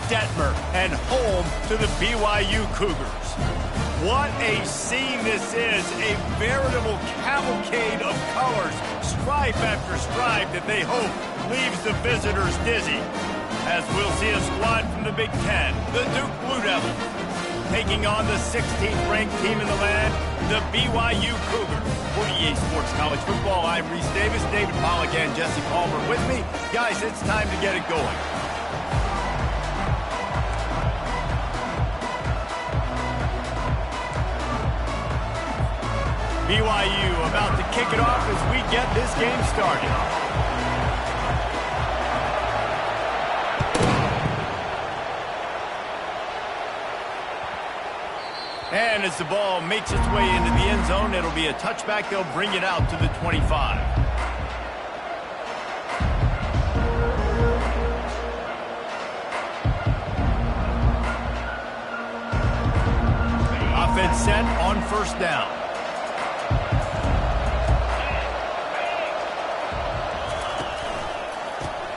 Detmer and home to the BYU Cougars. What a scene this is, a veritable cavalcade of colors, stripe after stripe that they hope leaves the visitors dizzy. As we'll see a squad from the Big Ten, the Duke Blue Devils, taking on the 16th ranked team in the land, the BYU Cougars. For EA Sports College Football, I'm Reese Davis, David Pollack, and Jesse Palmer with me. Guys, it's time to get it going. BYU about to kick it off as we get this game started. And as the ball makes its way into the end zone, it'll be a touchback. They'll bring it out to the 25. Offense set on first down.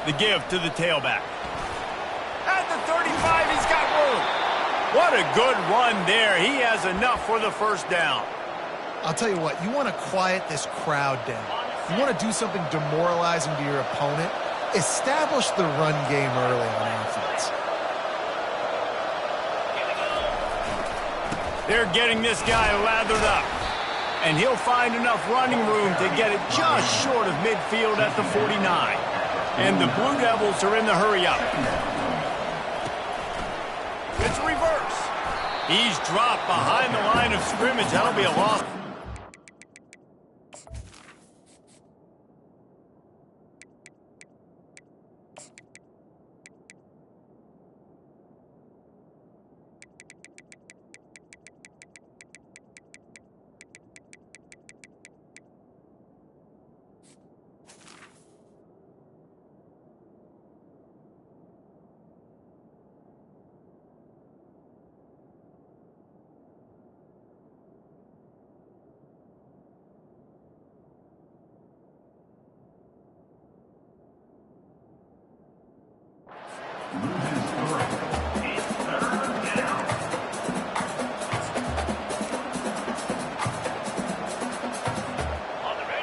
The give to the tailback. At the 35, he's got room. What a good run there. He has enough for the first down. I'll tell you what, you want to quiet this crowd down. You want to do something demoralizing to your opponent. Establish the run game early on offense. They're getting this guy lathered up. And he'll find enough running room to get it just short of midfield at the 49. And the Blue Devils are in the hurry-up. It's reverse. He's dropped behind the line of scrimmage. That'll be a loss.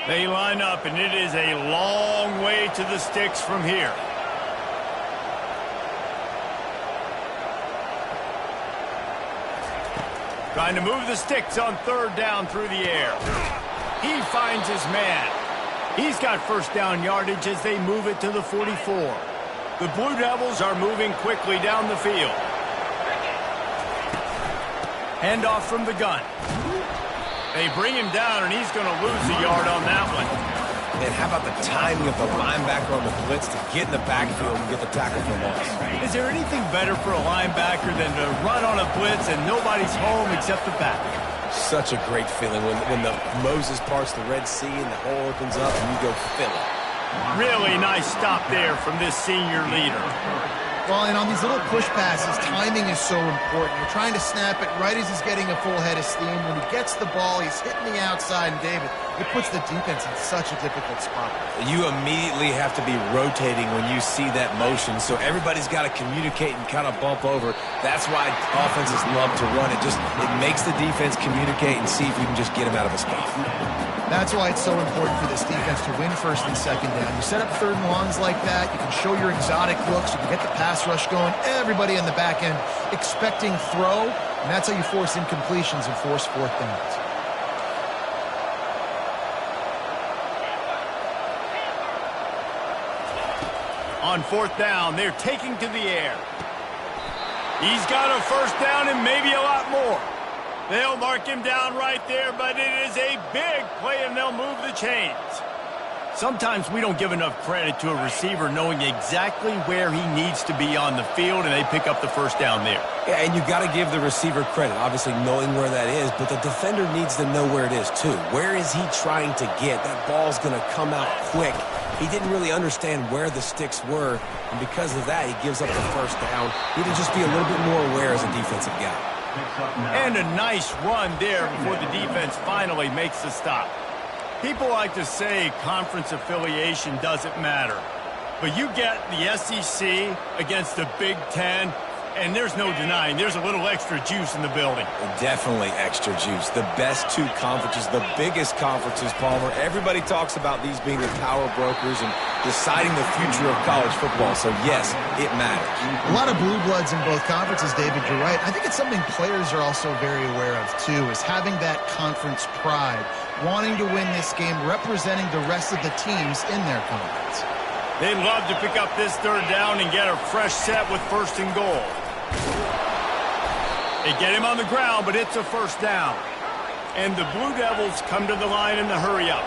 They line up, and it is a long way to the sticks from here. Trying to move the sticks on third down through the air. He finds his man. He's got first down yardage as they move it to the 44. The Blue Devils are moving quickly down the field. Handoff from the gun. They bring him down, and he's going to lose a yard on that one. And how about the timing of the linebacker on the blitz to get in the backfield and get the tackle for loss? Is there anything better for a linebacker than to run on a blitz and nobody's home except the back? Such a great feeling when the Moses parts the Red Sea and the hole opens up and you go fill it. Really nice stop there from this senior leader. Well, and on these little push passes, timing is so important. You're trying to snap it right as he's getting a full head of steam. When he gets the ball, he's hitting the outside, and David, it puts the defense in such a difficult spot. You immediately have to be rotating when you see that motion, so everybody's got to communicate and kind of bump over. That's why offenses love to run it. It makes the defense communicate and see if you can just get him out of a spot. That's why it's so important for this defense to win first and second down. You set up third and longs like that, you can show your exotic looks, you can get the pass rush going, everybody in the back end expecting throw, and that's how you force incompletions and force fourth downs. On fourth down, they're taking to the air. He's got a first down and maybe a lot more. They'll mark him down right there, but it is a big play, and they'll move the chains. Sometimes we don't give enough credit to a receiver knowing exactly where he needs to be on the field, and they pick up the first down there. Yeah, and you got to give the receiver credit, obviously knowing where that is, but the defender needs to know where it is too. Where is he trying to get? That ball's going to come out quick. He didn't really understand where the sticks were, and because of that, he gives up the first down. He needs to just be a little bit more aware as a defensive guy. And a nice run there before the defense finally makes the stop. People like to say conference affiliation doesn't matter. But you get the SEC against the Big Ten, And there's no denying there's a little extra juice in the building. Definitely extra juice. The best two conferences, the biggest conferences, Palmer. Everybody talks about these being the power brokers and deciding the future of college football. So, yes, it matters. A lot of blue bloods in both conferences, David. You're right. I think it's something players are also very aware of, too, is having that conference pride, wanting to win this game, representing the rest of the teams in their conference. They'd love to pick up this third down and get a fresh set with 1st and goal. They get him on the ground, but it's a 1st down. And the Blue Devils come to the line in the hurry-up.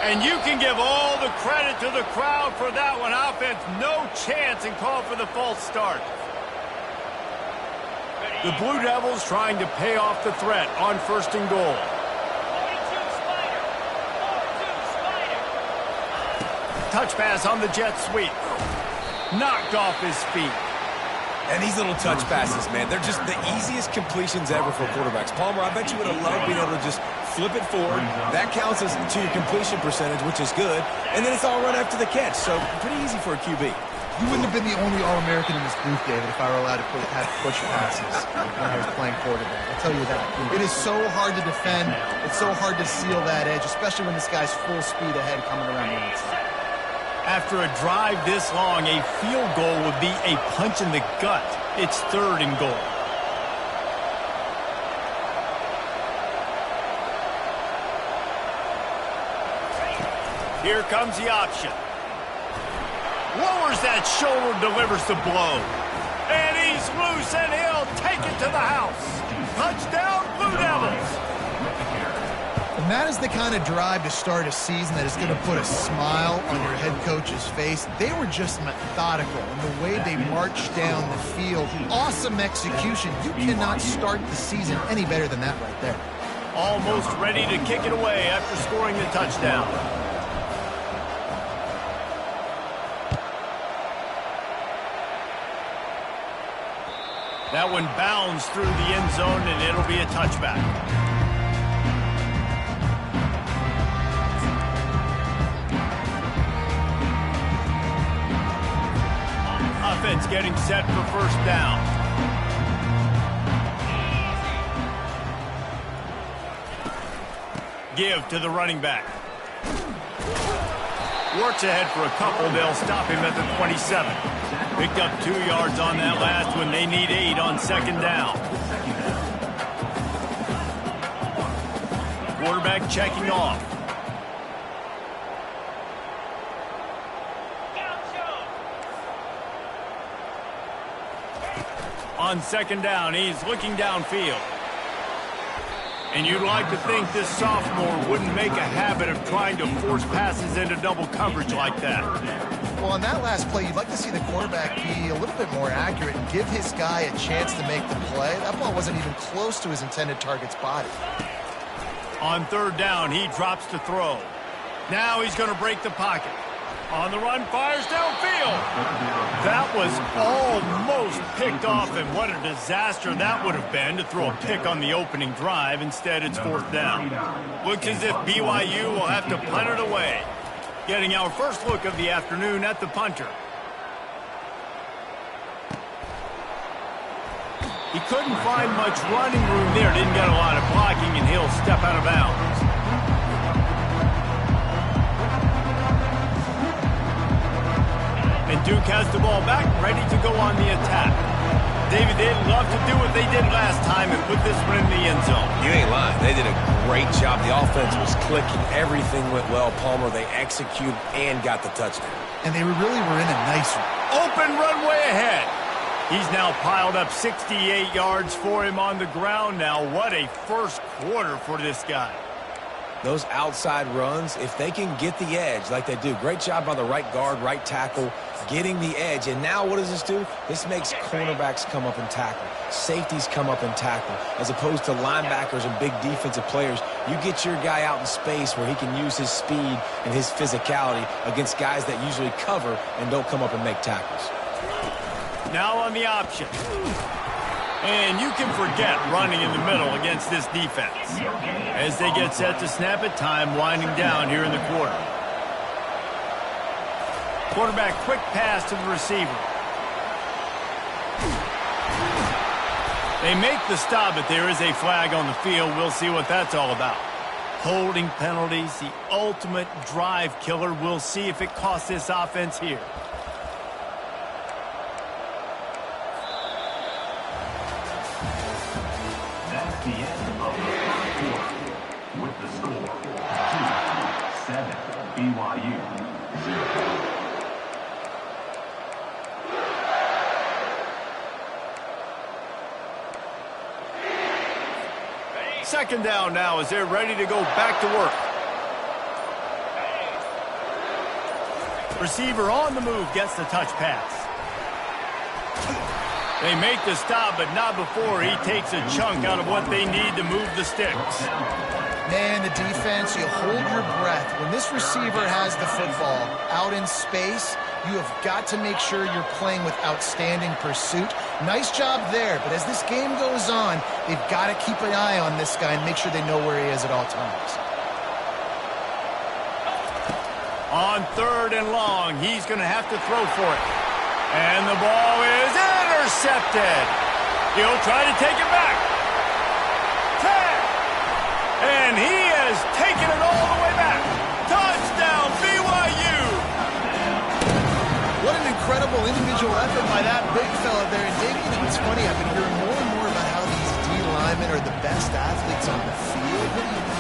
And you can give all the credit to the crowd for that one. Offense, no chance, and call for the false start. The Blue Devils trying to pay off the threat on 1st and goal. Touch pass on the jet sweep. Knocked off his feet. And these little touch passes, man, they're just the easiest completions ever for quarterbacks. Palmer, I bet you would have loved being able to just flip it forward. That counts as to your completion percentage, which is good. And then it's all run after the catch. So pretty easy for a QB. You wouldn't have been the only All-American in this booth, David, if I were allowed to have push passes when I was playing quarterback. I'll tell you that. It is so hard to defend. It's so hard to seal that edge, especially when this guy's full speed ahead coming around the outside. After a drive this long, a field goal would be a punch in the gut. It's 3rd and goal. Here comes the option. Lowers that shoulder, delivers the blow. And he's loose, and he'll take it to the house. Touchdown, Blue Devils. And that is the kind of drive to start a season that is going to put a smile on your head coach's face. They were just methodical in the way they marched down the field. Awesome execution. You cannot start the season any better than that right there. Almost ready to kick it away after scoring the touchdown. That one bounds through the end zone, and it'll be a touchback. Offense getting set for 1st down. Give to the running back. Works ahead for a couple. They'll stop him at the 27. Picked up 2 yards on that last one. They need 8 on 2nd down. Quarterback checking off. On 2nd down, he's looking downfield. And you'd like to think this sophomore wouldn't make a habit of trying to force passes into double coverage like that. Well, on that last play, you'd like to see the quarterback be a little bit more accurate and give his guy a chance to make the play. That ball wasn't even close to his intended target's body. On 3rd down, he drops to throw. Now he's going to break the pocket. On the run, fires downfield. That was almost picked off, and what a disaster that would have been to throw a pick on the opening drive. Instead, it's 4th down. Looks as if BYU will have to punt it away. Getting our first look of the afternoon at the punter. He couldn't find much running room there. Didn't get a lot of blocking, and he'll step out of bounds. And Duke has the ball back, ready to go on the attack. David, they'd love to do what they did last time and put this one in the end zone. You ain't lying. They did a great job. The offense was clicking. Everything went well. Palmer, they executed and got the touchdown. And they really were in a nice open runway ahead. He's now piled up 68 yards for him on the ground now. What a first quarter for this guy. Those outside runs, if they can get the edge like they do, great job by the right guard, right tackle, getting the edge. And now what does this do? This makes cornerbacks come up and tackle. Safeties come up and tackle. As opposed to linebackers and big defensive players, you get your guy out in space where he can use his speed and his physicality against guys that usually cover and don't come up and make tackles. Now on the option. And you can forget running in the middle against this defense. As they get set to snap it, time winding down here in the quarter. Quarterback quick pass to the receiver. They make the stop, but there is a flag on the field. We'll see what that's all about. Holding penalties, the ultimate drive killer. We'll see if it costs this offense here. That's the end of the first quarter with the score 2-7 BYU 0. Second down now as they're ready to go back to work. Receiver on the move gets the touch pass. They make the stop, but not before he takes a chunk out of what they need to move the sticks. Man, the defense, you hold your breath. When this receiver has the football out in space, you have got to make sure you're playing with outstanding pursuit. Nice job there, but as this game goes on, they've got to keep an eye on this guy and make sure they know where he is at all times. On 3rd and long, he's going to have to throw for it. And the ball is intercepted. He'll try to take it back. And he has taken it all the way back. Touchdown, BYU. What an incredible individual effort by that big fella there. And Dave, you know, it's funny, I've been hearing more and more about how these D linemen are the best athletes on the field. What do you think?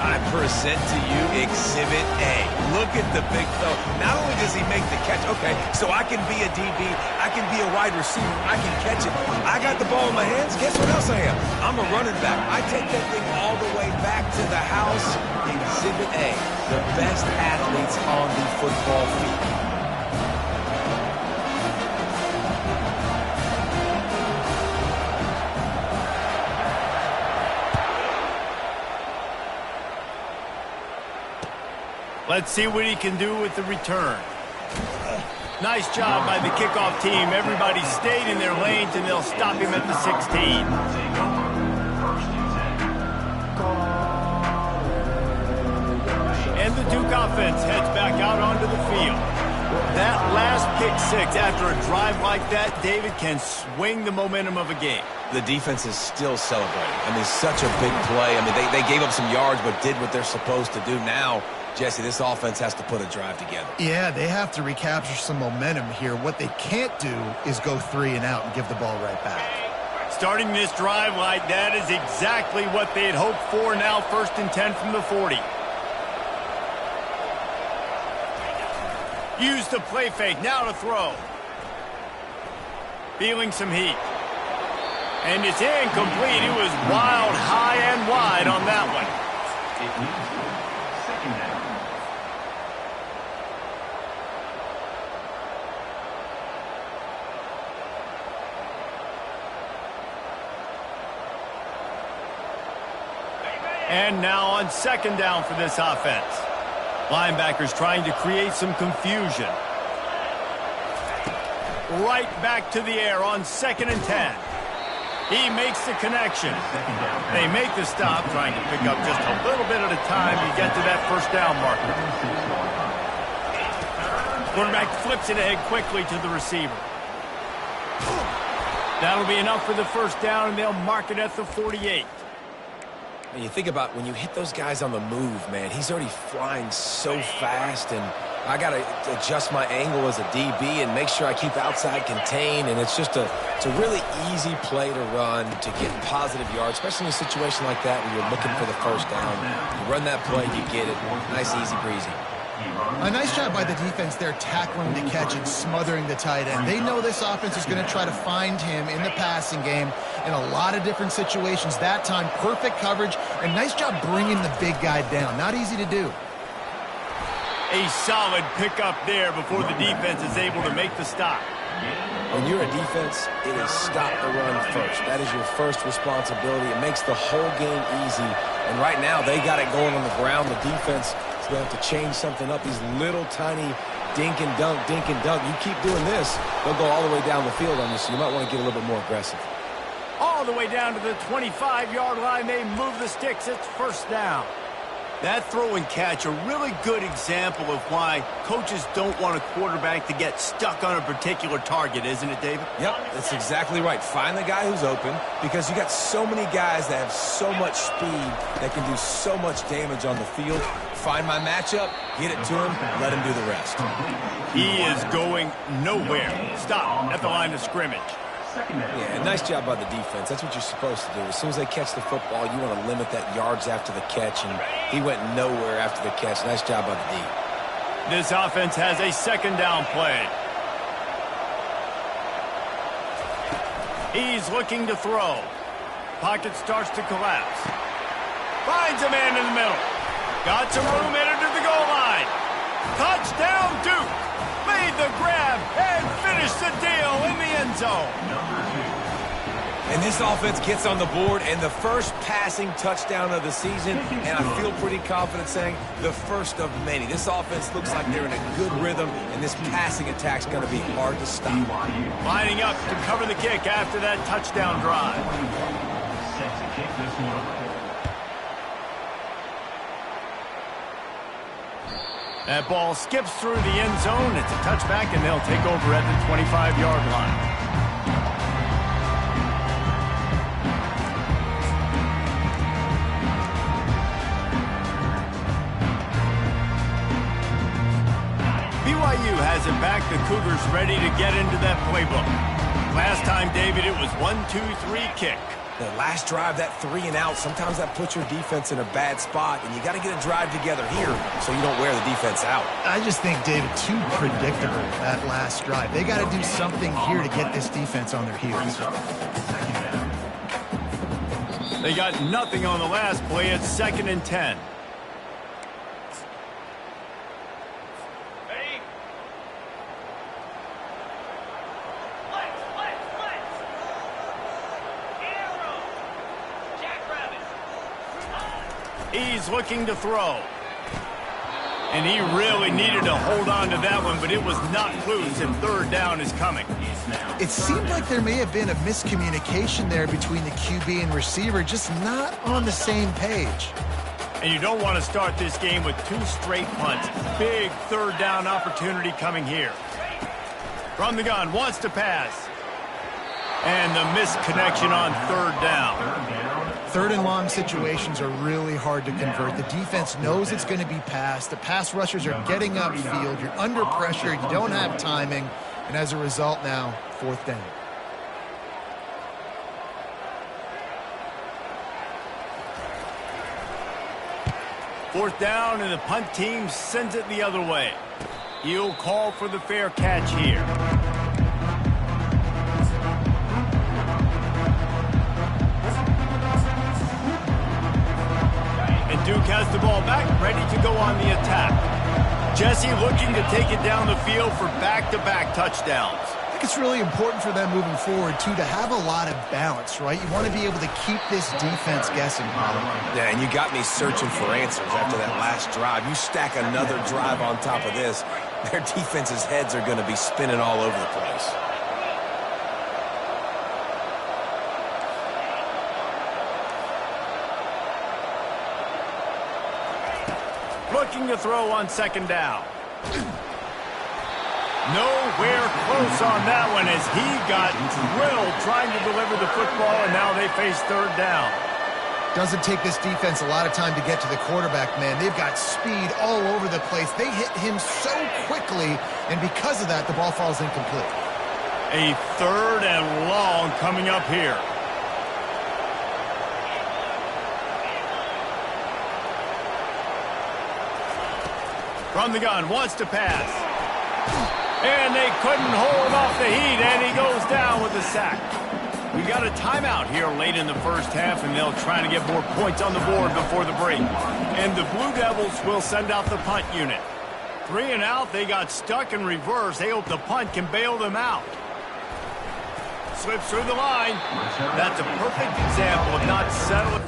I present to you Exhibit A. Look at the big fella. Not only does he make the catch, okay, so I can be a DB, I can be a wide receiver, I can catch it. I got the ball in my hands, guess what else I am? I'm a running back. I take that thing all the way back to the house. Exhibit A, the best athletes on the football field. Let's see what he can do with the return. Nice job by the kickoff team. Everybody stayed in their lanes, and they'll stop him at the 16. And the Duke offense heads back out onto the field. That last pick six after a drive like that, David, can swing the momentum of a game. The defense is still celebrating. I mean, such a big play. I mean, they gave up some yards but did what they're supposed to do. Now, Jesse, this offense has to put a drive together. Yeah, they have to recapture some momentum here. What they can't do is go 3 and out and give the ball right back. Starting this drive like that is exactly what they had hoped for. Now 1st and 10 from the 40. Use the play fake. Now to throw. Feeling some heat. And it's incomplete. It was wild, high, and wide on that one. Second down. And now on 2nd down for this offense. Linebackers trying to create some confusion. Right back to the air on 2nd and 10. He makes the connection. They make the stop, trying to pick up just a little bit at a time to get to that 1st down marker. Quarterback flips it ahead quickly to the receiver. That'll be enough for the 1st down, and they'll mark it at the 48. And you think about when you hit those guys on the move, man, he's already flying so fast, and I got to adjust my angle as a DB and make sure I keep outside contained, and it's just a really easy play to run to get positive yards, especially in a situation like that where you're looking for the 1st down. You run that play, you get it. Nice, easy breezy. A nice job by the defense there, tackling the catch and smothering the tight end. They know this offense is going to try to find him in the passing game in a lot of different situations. That time, perfect coverage, and nice job bringing the big guy down. Not easy to do. A solid pickup there before the defense is able to make the stop. When you're a defense, it is stop the run first. That is your first responsibility. It makes the whole game easy. And right now, they got it going on the ground. The defense is going to have to change something up. These little tiny dink and dunk, dink and dunk. You keep doing this, they'll go all the way down the field on you, so you might want to get a little bit more aggressive. On all the way down to the 25-yard line. They move the sticks. It's first down. That throw and catch, a really good example of why coaches don't want a quarterback to get stuck on a particular target, isn't it, David? Yep, that's exactly right. Find the guy who's open, because you got so many guys that have so much speed that can do so much damage on the field. Find my matchup, get it to him, let him do the rest. He is going nowhere. Stop at the line of scrimmage. Yeah, nice job by the defense. That's what you're supposed to do. As soon as they catch the football, you want to limit that yards after the catch, and he went nowhere after the catch. Nice job by the D. This offense has a second down play. He's looking to throw. Pocket starts to collapse. Finds a man in the middle. Got some room headed to the goal line. Touchdown, Duke. Made the grab and finished the deal in the end zone. And this offense gets on the board, and the first passing touchdown of the season, and I feel pretty confident saying the first of many. This offense looks like they're in a good rhythm, and this passing attack's going to be hard to stop. Lining up to cover the kick after that touchdown drive. Set to kick this one away. That ball skips through the end zone. It's a touchback, and they'll take over at the 25-yard line. BYU has it back. The Cougars ready to get into that playbook. Last time, David, it was 1-2-3 kick. The last drive, that 3 and out, sometimes that puts your defense in a bad spot, and you got to get a drive together here so you don't wear the defense out. I just think, David, too predictable, that last drive. They got to do something here to get this defense on their heels. They got nothing on the last play. It's 2nd and 10. He's looking to throw. And he really needed to hold on to that one, but it was not loose, and third down is coming. It seemed like there may have been a miscommunication there between the QB and receiver, just not on the same page. And you don't want to start this game with 2 straight punts. Big third down opportunity coming here. From the gun, wants to pass. And the misconnection on third down. Third and long situations are really hard to convert. The defense knows it's going to be passed. The pass rushers are getting upfield. You're under pressure. You don't have timing. And as a result now, 4th down. Fourth down, and the punt team sends it the other way. He'll call for the fair catch here. Duke has the ball back, ready to go on the attack. Jesse looking to take it down the field for back-to-back touchdowns. I think it's really important for them moving forward, too, to have a lot of balance, right? You want to be able to keep this defense guessing. Yeah, and you got me searching for answers after that last drive. You stack another drive on top of this, their defense's heads are going to be spinning all over the place. Looking to throw on 2nd down. Nowhere close on that one as he got drilled trying to deliver the football, and now they face 3rd down. Doesn't take this defense a lot of time to get to the quarterback, man. They've got speed all over the place. They hit him so quickly, and because of that, the ball falls incomplete. A 3rd and long coming up here. From the gun, wants to pass. And they couldn't hold off the heat, and he goes down with a sack. We got a timeout here late in the first half, and they'll try to get more points on the board before the break. And the Blue Devils will send out the punt unit. 3 and out, they got stuck in reverse. They hope the punt can bail them out. Slips through the line. That's a perfect example of not settling.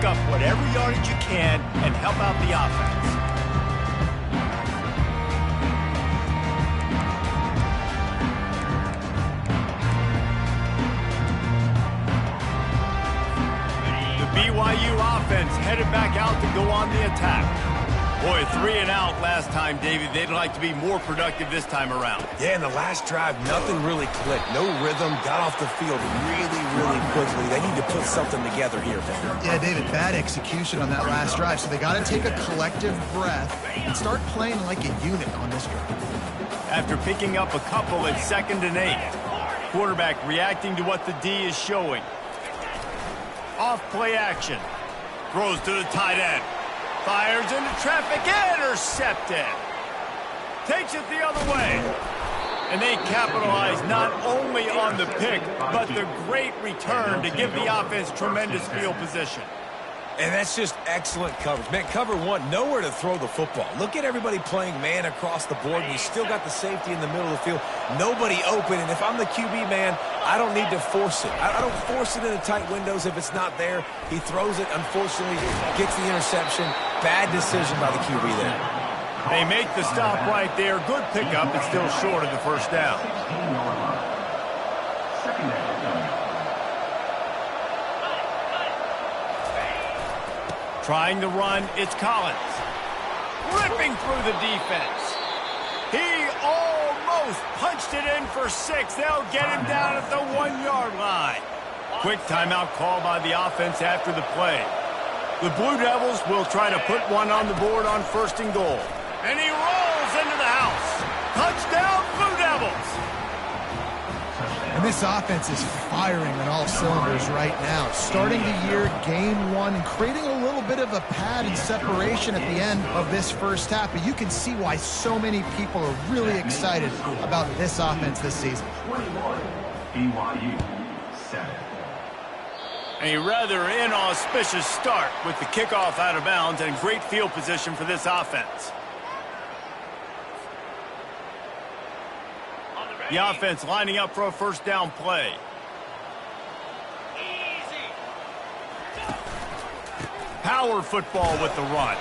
pick up whatever yardage you can and help out the offense. The BYU offense headed back out to go on the attack. Boy, 3 and out last time, David. They'd like to be more productive this time around. Yeah, in the last drive, nothing really clicked. No rhythm, got off the field really quickly. They need to put something together here, Ben. Yeah, David, bad execution on that last drive. So they got to take a collective breath and start playing like a unit on this drive. After picking up a couple at 2nd and 8, quarterback reacting to what the D is showing. Off play action. Throws to the tight end. Fires into traffic, intercepted. Takes it the other way. And they capitalize not only on the pick, but the great return to give the offense tremendous field position. And that's just excellent coverage. Man, cover one, nowhere to throw the football. Look at everybody playing man across the board. You still got the safety in the middle of the field. Nobody open. And if I'm the QB, man, I don't need to force it. I don't force it into tight windows if it's not there. He throws it, unfortunately, gets the interception. Bad decision by the QB there. They make the stop right there. Good pickup, but still short of the first down. Trying to run, it's Collins. Ripping through the defense. He almost punched it in for 6. They'll get him down at the 1-yard line. Quick timeout call by the offense after the play. The Blue Devils will try to put one on the board on 1st and goal. And he rolls into the house. Touchdown, Blue Devils. And this offense is firing on all cylinders right now. Starting the year, game 1, and creating a little bit of a pad and separation at the end of this first half. But you can see why so many people are really excited about this offense this season. 21, BYU 7. A rather inauspicious start with the kickoff out of bounds and great field position for this offense. The offense lining up for a first down play. Power football with the run.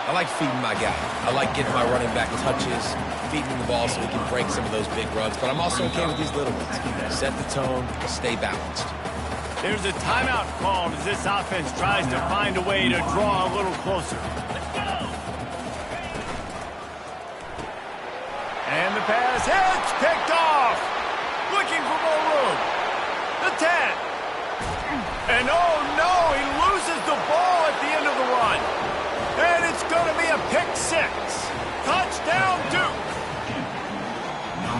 I like feeding my guy. I like getting my running back touches, feeding him the ball so he can break some of those big runs. But I'm also okay with these little ones. Set the tone, stay balanced. There's a timeout called as this offense tries to find a way to draw a little closer. And the pass hits, picked off. Looking for more room. The 10. And oh no, he loses the ball at the end of the run. And it's going to be a pick 6. Touchdown, Duke.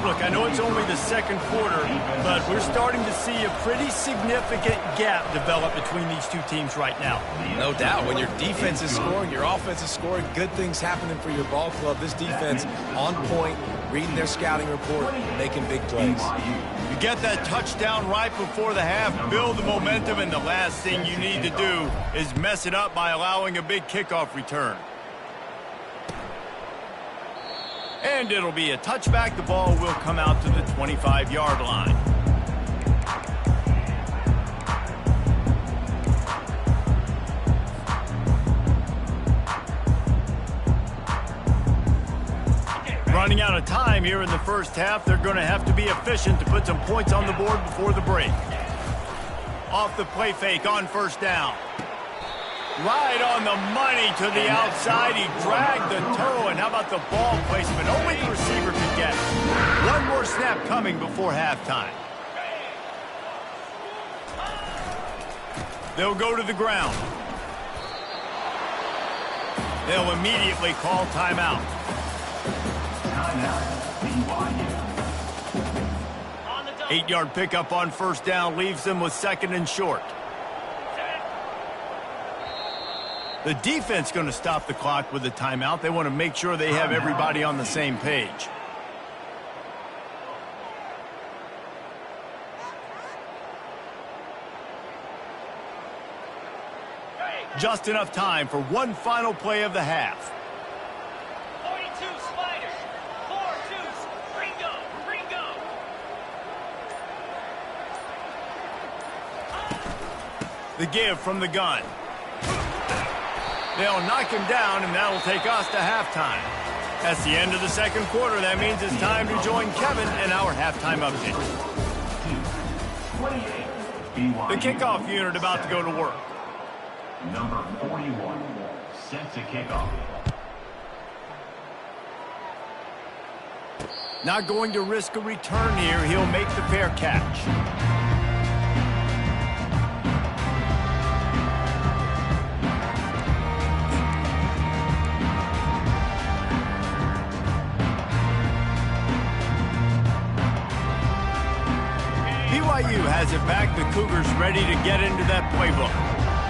Look, I know it's only the 2nd quarter, but we're starting to see a pretty significant gap develop between these two teams right now. No doubt. When your defense is scoring, your offense is scoring, good things happening for your ball club. This defense on point, reading their scouting report, making big plays. You get that touchdown right before the half, build the momentum, and the last thing you need to do is mess it up by allowing a big kickoff return. And it'll be a touchback. The ball will come out to the 25-yard line. Running out of time here in the first half. They're going to have to be efficient to put some points on the board before the break. Off the play fake on first down. Right on the money to the outside. He dragged the toe, and how about the ball placement? Only the receiver could get it. One more snap coming before halftime. They'll go to the ground. They'll immediately call timeout. Timeout, BYU. 8-yard pickup on first down leaves them with 2nd and short. The defense going to stop the clock with a timeout. They want to make sure they have everybody on the same page. Just enough time for one final play of the half. 42 sliders, 4-2, Ringo. The give from the gun. They'll knock him down, and that'll take us to halftime. That's the end of the second quarter. That means it's time to join Kevin in our halftime update. The kickoff unit about to go to work. Number 41, set to kick off. Not going to risk a return here. He'll make the fair catch. BYU has it back. The Cougars ready to get into that playbook.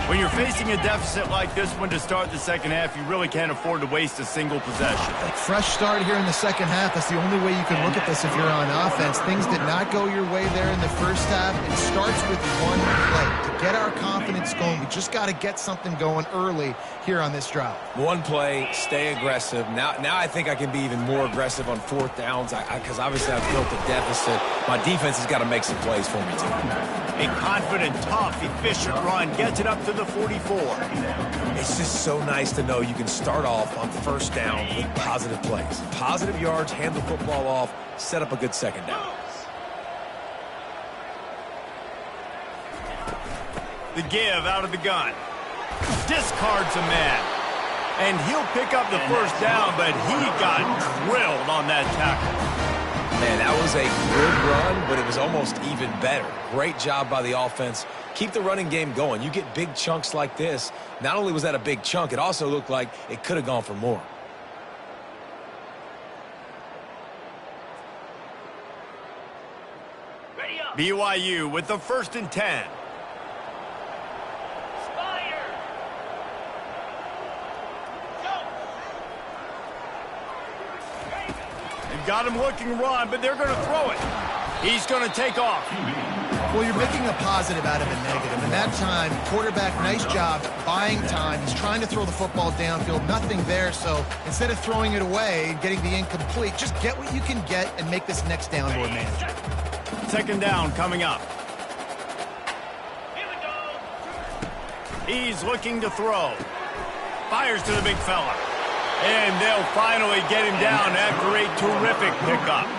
When you're facing a deficit like this one to start the second half, you really can't afford to waste a single possession. Fresh start here in the second half. That's the only way you can look at this if you're on offense. Things did not go your way there in the first half. It starts with one play. To get our confidence going, we just got to get something going early here on this drive. One play, stay aggressive. Now I think I can be even more aggressive on fourth downs because obviously I've built a deficit. My defense has got to make some plays for me, too. A confident, tough, efficient run gets it up to the 44. It's just so nice to know you can start off on first down with positive plays. Positive yards, hand the football off, set up a good second down. The give out of the gun. Discards a man. And he'll pick up the first down, but he got drilled on that tackle. Man, that was a good run, but it was almost even better. Great job by the offense. Keep the running game going. You get big chunks like this. Not only was that a big chunk, it also looked like it could have gone for more. BYU with the 1st and 10. Got him looking run, but they're going to throw it. He's going to take off. Well, you're making a positive out of a negative. And that time, quarterback, nice job buying time. He's trying to throw the football downfield. Nothing there. So instead of throwing it away and getting the incomplete, just get what you can get and make this next down more manageable. Second down coming up. He's looking to throw. Fires to the big fella. And they'll finally get him down after a terrific pickup.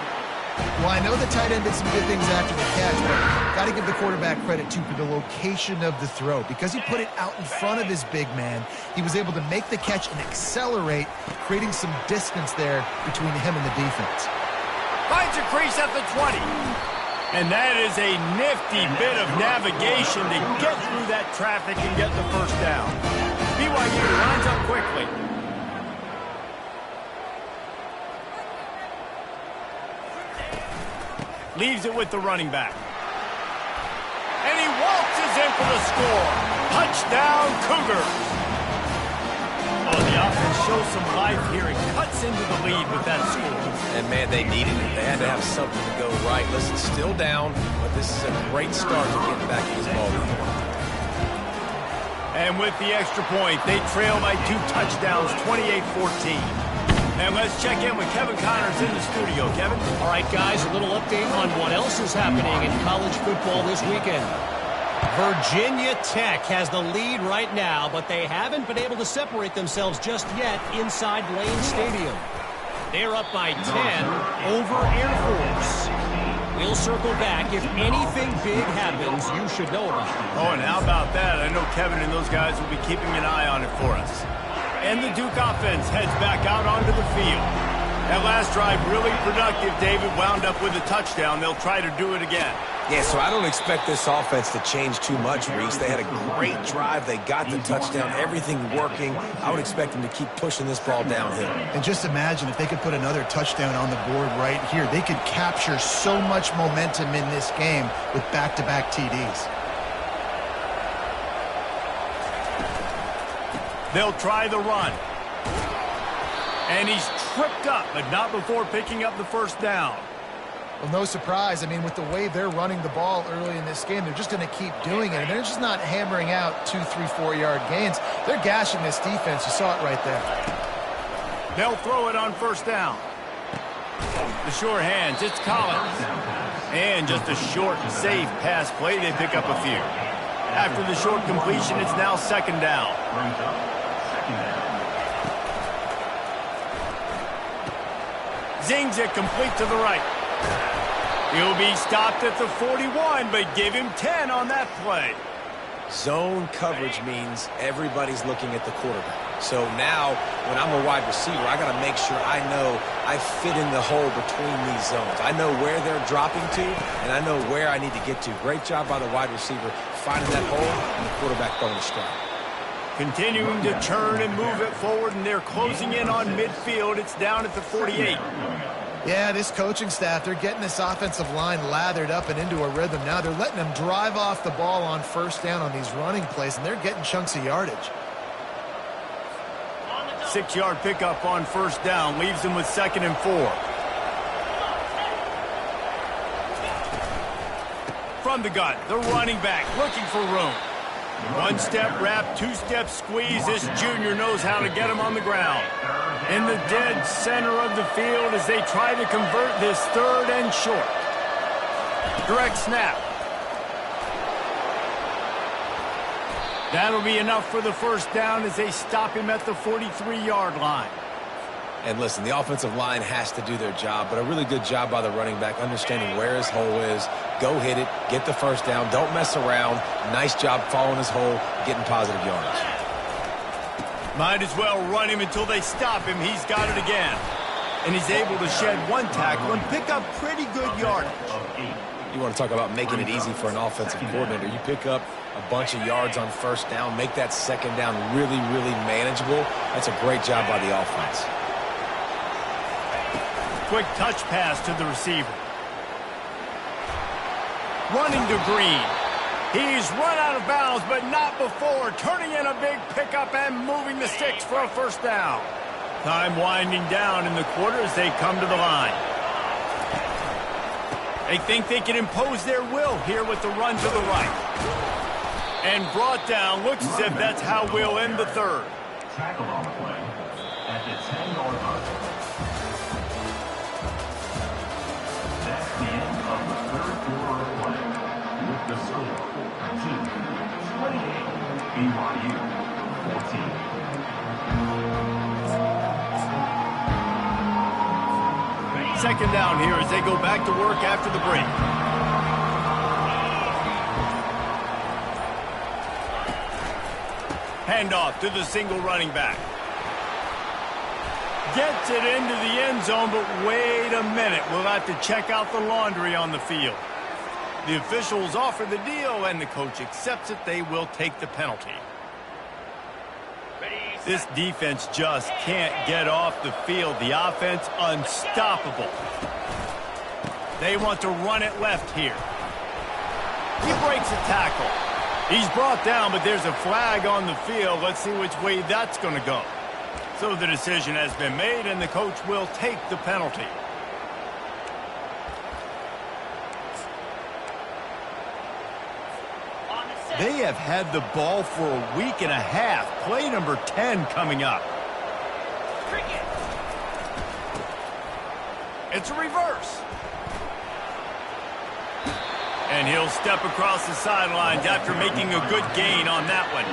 Well, I know the tight end did some good things after the catch, but got to give the quarterback credit, too, for the location of the throw. Because he put it out in front of his big man, he was able to make the catch and accelerate, creating some distance there between him and the defense. Finds a crease at the 20. And that is a nifty bit of navigation to get through that traffic and get the first down. BYU lines up quickly. Leaves it with the running back. And he waltzes in for the score. Touchdown, Cougars. Oh, the offense shows some life here and cuts into the lead with that score. And, man, they needed it. They had to have something to go right. Listen, still down, but this is a great start to getting back in this ball game. And with the extra point, they trail by 2 touchdowns, 28-14. And let's check in with Kevin Connors in the studio. Kevin? All right, guys, a little update on what else is happening in college football this weekend. Virginia Tech has the lead right now, but they haven't been able to separate themselves just yet inside Lane Stadium. They're up by 10 over Air Force. We'll circle back. If anything big happens, you should know about it. Oh, and how about that? I know Kevin and those guys will be keeping an eye on it for us. And the Duke offense heads back out onto the field. That last drive really productive. David wound up with a touchdown. They'll try to do it again. Yeah, so I don't expect this offense to change too much, Reese. They had a great drive. They got the touchdown. Everything working. I would expect them to keep pushing this ball downhill. And just imagine if they could put another touchdown on the board right here. They could capture so much momentum in this game with back-to-back TDs. They'll try the run. And he's tripped up, but not before picking up the first down. Well, no surprise. I mean, with the way they're running the ball early in this game, they're just going to keep doing it. And they're just not hammering out 2, 3, 4-yard gains. They're gashing this defense. You saw it right there. They'll throw it on first down. The sure hands, it's Collins. And just a short, safe pass play. They pick up a few. After the short completion, it's now second down. second down. Zings it complete to the right. He'll be stopped at the 41, but give him 10 on that play. Zone coverage means everybody's looking at the quarterback. So now, when I'm a wide receiver, I got to make sure I know I fit in the hole between these zones. I know where they're dropping to, and I know where I need to get to. Great job by the wide receiver finding that hole, and the quarterback throwing a strike. Continuing to turn and move it forward, and they're closing in on midfield. It's down at the 48. Yeah, this coaching staff, they're getting this offensive line lathered up and into a rhythm. Now they're letting them drive off the ball on first down on these running plays, and they're getting chunks of yardage. 6-yard pickup on first down leaves them with 2nd and 4. From the gun, the running back looking for room. 1-step wrap, 2-step squeeze. This junior knows how to get him on the ground. In the dead center of the field as they try to convert this 3rd and short. Direct snap. That'll be enough for the first down as they stop him at the 43-yard line. And listen, the offensive line has to do their job, but a really good job by the running back understanding where his hole is. Go hit it, get the first down, don't mess around. Nice job following his hole, getting positive yardage. Might as well run him until they stop him. He's got it again. And he's able to shed 1 tackle and pick up pretty good yardage. You want to talk about making it easy for an offensive coordinator. You pick up a bunch of yards on first down, make that second down really, really manageable. That's a great job by the offense. Quick touch pass to the receiver. Running to Green. He's run out of bounds, but not before. Turning in a big pickup and moving the sticks for a first down. Time winding down in the quarter as they come to the line. They think they can impose their will here with the run to the right. And brought down. Looks as if that's how we'll end the 3rd. Tackled on the play at the 10-yard line. That's the end of the 3rd quarter of play. With the score, 2-28, BYU 14. Second down here as they go back to work after the break. Handoff to the single running back. Gets it into the end zone, but wait a minute. We'll have to check out the laundry on the field. The officials offer the deal, and the coach accepts it. They will take the penalty. This defense just can't get off the field. The offense unstoppable. They want to run it left here. He breaks a tackle. He's brought down, but there's a flag on the field. Let's see which way that's going to go. So the decision has been made, and the coach will take the penalty. They have had the ball for a week and a half. Play number 10 coming up. It's a reverse. And he'll step across the sidelines after making a good gain on that one.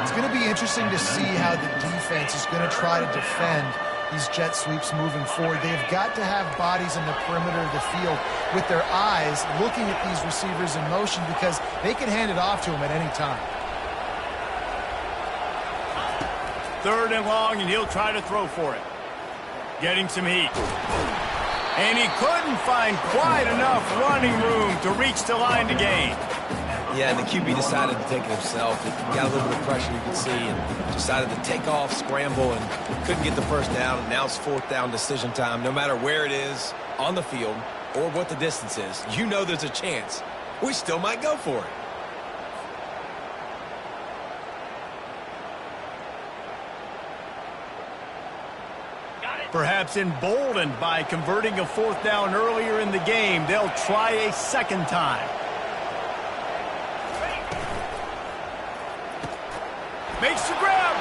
It's going to be interesting to see how the defense is going to try to defend these jet sweeps moving forward. They've got to have bodies in the perimeter of the field with their eyes looking at these receivers in motion because they can hand it off to them at any time. 3rd and long, and he'll try to throw for it. Getting some heat. And he couldn't find quite enough running room to reach the line to gain. Yeah, and the QB decided to take it himself. He got a little bit of pressure, you can see, and decided to take off, scramble, and couldn't get the first down. And now it's 4th down decision time. No matter where it is on the field or what the distance is, you know there's a chance. We still might go for it. Perhaps emboldened by converting a 4th down earlier in the game, they'll try a 2nd time. Makes the grab,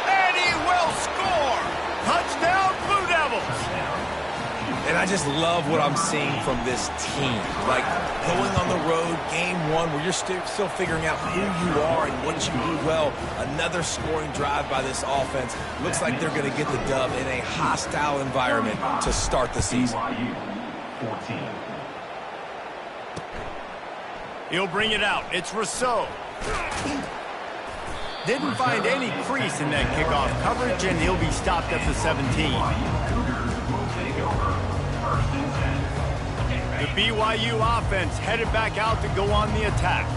and he will score. Touchdown, Blue Devils. And I just love what I'm seeing from this team. Like, going on the road, game one, where you're still figuring out who you are and what you do well. Another scoring drive by this offense. Looks like they're going to get the dub in a hostile environment to start the season. 14. He'll bring it out. It's Rousseau. Didn't find any crease in that kickoff coverage, and he'll be stopped at the 17. The BYU offense headed back out to go on the attack.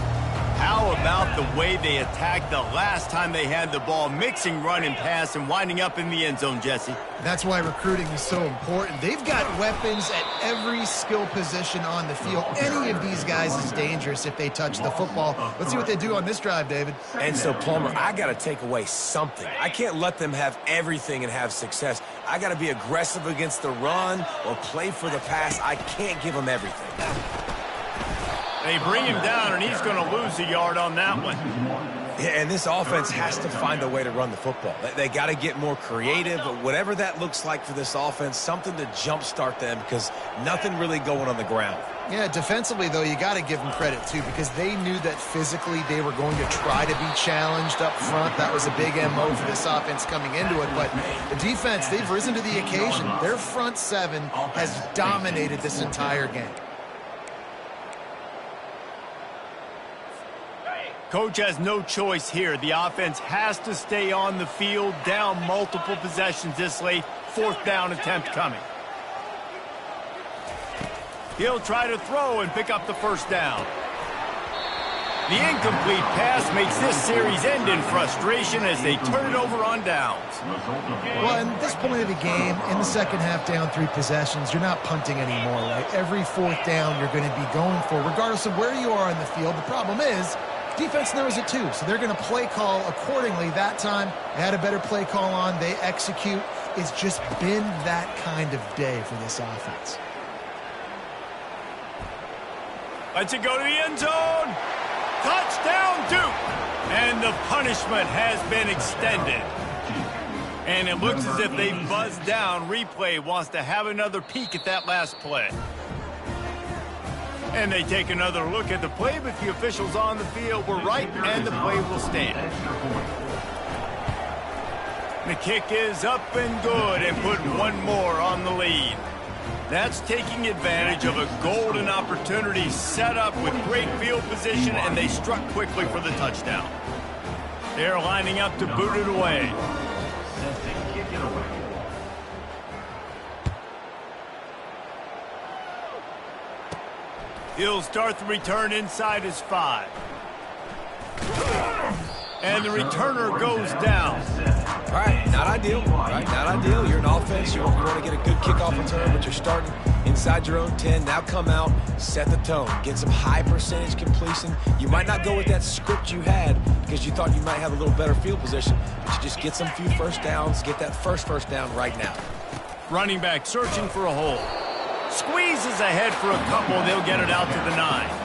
How about the way they attacked the last time they had the ball, mixing run and pass and winding up in the end zone, Jesse? That's why recruiting is so important. They've got weapons at every skill position on the field. Any of these guys is dangerous if they touch the football. Let's see what they do on this drive, David. And so, Plummer, I got to take away something. I can't let them have everything and have success. I got to be aggressive against the run or play for the pass. I can't give them everything. They bring him down, and he's going to lose a yard on that one. Yeah, and this offense has to find a way to run the football. They got to get more creative, but whatever that looks like for this offense, something to jumpstart them because nothing really going on the ground. Yeah, defensively, though, you got to give them credit, too, because they knew that physically they were going to try to be challenged up front. That was a big MO for this offense coming into it. But the defense, they've risen to the occasion. Their front seven has dominated this entire game. Coach has no choice here. The offense has to stay on the field, down multiple possessions this late. Fourth down attempt coming. He'll try to throw and pick up the first down. The incomplete pass makes this series end in frustration as they turn it over on downs. Well, at this point of the game, in the second half, down 3 possessions, you're not punting anymore, right? Every fourth down you're going to be going for, regardless of where you are in the field. The problem is, defense knows it too, so they're going to play call accordingly. That time, they had a better play call on. They execute. It's just been that kind of day for this offense. Let's it go to the end zone. Touchdown, Duke. And the punishment has been extended. And it looks as if they buzzed down. Replay wants to have another peek at that last play. And they take another look at the play, but the officials on the field were right, and the play will stand. The kick is up and good, and put one more on the lead. That's taking advantage of a golden opportunity set up with great field position, and they struck quickly for the touchdown. They're lining up to boot it away. He'll start the return inside his 5. And the returner goes down. All right, not ideal. Right, not ideal. You're an offense. You want to get a good kickoff return, but you're starting inside your own 10. Now come out, set the tone, get some high percentage completion. You might not go with that script you had because you thought you might have a little better field position, but you just get some few first downs, get that first down right now. Running back searching for a hole. Squeezes ahead for a couple. They'll get it out to the 9.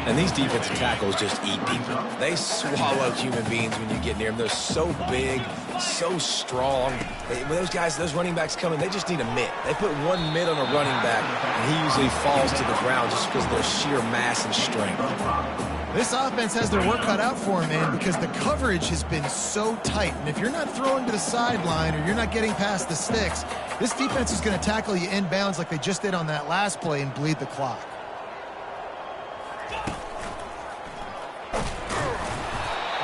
And these defensive tackles just eat people. They swallow human beings when you get near them. They're so big, so strong. When those guys, those running backs come in, they just need a mitt. They put one mitt on a running back, and he usually falls to the ground just because of their sheer mass and strength. This offense has their work cut out for them, man, because the coverage has been so tight. And if you're not throwing to the sideline or you're not getting past the sticks, this defense is going to tackle you inbounds like they just did on that last play and bleed the clock.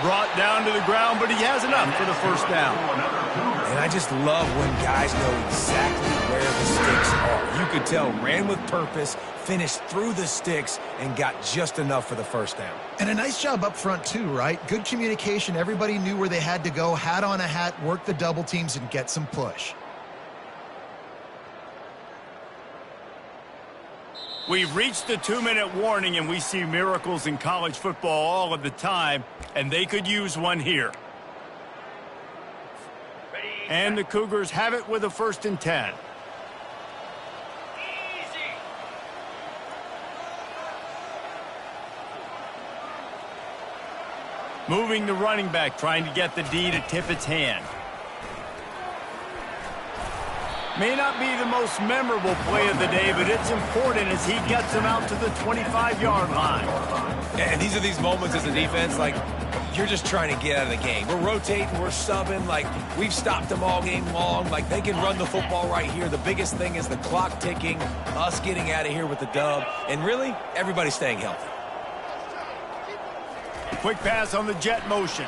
Brought down to the ground, but he has enough for the first down. And I just love when guys know exactly where the sticks are. You could tell, ran with purpose, finished through the sticks, and got just enough for the first down. And a nice job up front, too, right? Good communication. Everybody knew where they had to go, hat on a hat, work the double teams, and get some push. We've reached the 2-minute warning, and we see miracles in college football all of the time, and they could use one here. And the Cougars have it with a 1st and 10. Moving the running back, trying to get the D to tip its hand. May not be the most memorable play of the day, but it's important as he gets them out to the 25-yard line. And these are these moments as a defense, like, you're just trying to get out of the game. We're rotating, we're subbing, like, we've stopped them all game long. Like, they can run the football right here. The biggest thing is the clock ticking, us getting out of here with the dub, and really, everybody staying healthy. Quick pass on the jet motion.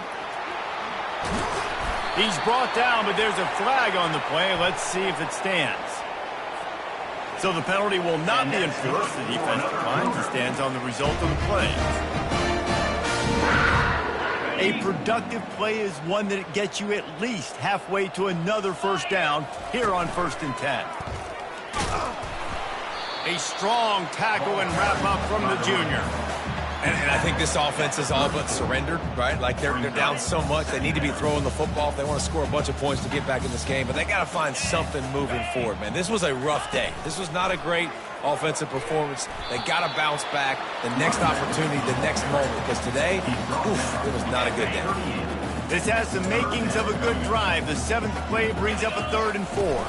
He's brought down, but there's a flag on the play. Let's see if it stands. So the penalty will not be enforced. The defense declines and stands on the result of the play. A productive play is one that gets you at least halfway to another first down here on 1st and 10. A strong tackle and wrap up from the junior. And I think this offense is all but surrendered, right? Like, they're down so much. They need to be throwing the football if they want to score a bunch of points to get back in this game. But they got to find something moving forward, man. This was a rough day. This was not a great offensive performance. They got to bounce back the next opportunity, the next moment. Because today, oof, it was not a good day. This has the makings of a good drive. The 7th play brings up a 3rd and 4.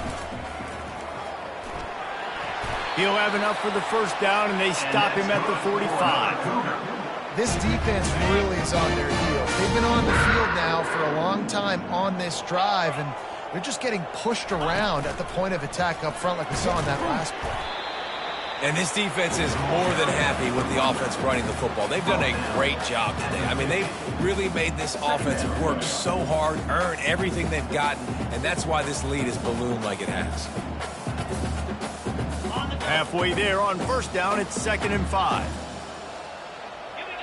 He'll have enough for the first down, and they stop him at the 45. This defense really is on their heels. They've been on the field now for a long time on this drive, and they're just getting pushed around at the point of attack up front like we saw in that last play. And this defense is more than happy with the offense running the football. They've done a great job today. I mean, they've really made this offense work so hard, earn everything they've gotten, and that's why this lead is ballooned like it has. Halfway there on first down, it's 2nd and 5. Here we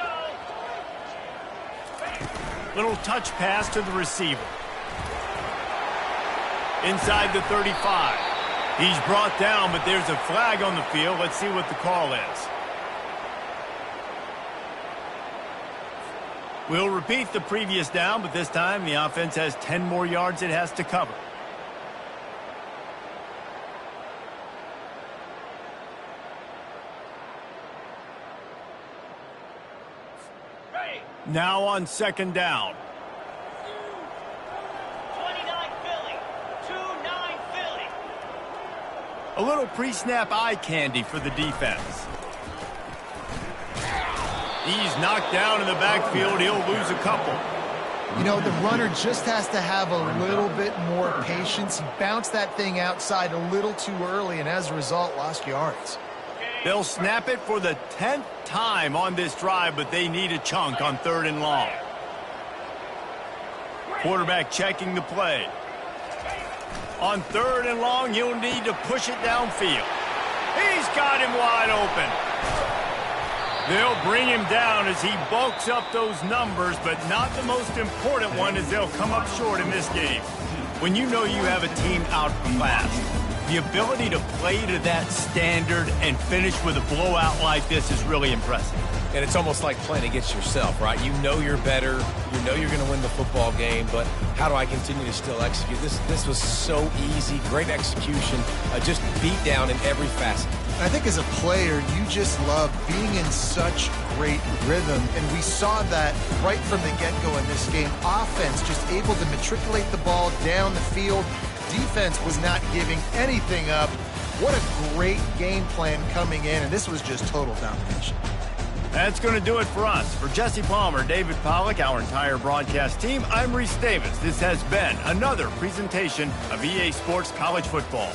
go. Little touch pass to the receiver. Inside the 35. He's brought down, but there's a flag on the field. Let's see what the call is. We'll repeat the previous down, but this time the offense has 10 more yards it has to cover. Now on 2nd down. 29 Philly. 2-9 Philly. A little pre-snap eye candy for the defense. He's knocked down in the backfield. He'll lose a couple. You know, the runner just has to have a little bit more patience. He bounced that thing outside a little too early, and as a result, lost yards. They'll snap it for the 10th time on this drive, but they need a chunk on 3rd and long. Quarterback checking the play. On 3rd and long, you'll need to push it downfield. He's got him wide open. They'll bring him down as he bulks up those numbers, but not the most important one as they'll come up short in this game. When you know you have a team outclassed, the ability to play to that standard and finish with a blowout like this is really impressive. And it's almost like playing against yourself, right? You know you're better. You know you're going to win the football game, but how do I continue to still execute? This was so easy. Great execution. Just beat down in every facet. I think as a player, you just love being in such great rhythm, and we saw that right from the get-go in this game. Offense just able to matriculate the ball down the field. Defense was not giving anything up. What a great game plan coming in, and this was just total domination. That's going to do it for us. For Jesse Palmer, David Pollack, our entire broadcast team, I'm Reese Davis. This has been another presentation of EA Sports College Football.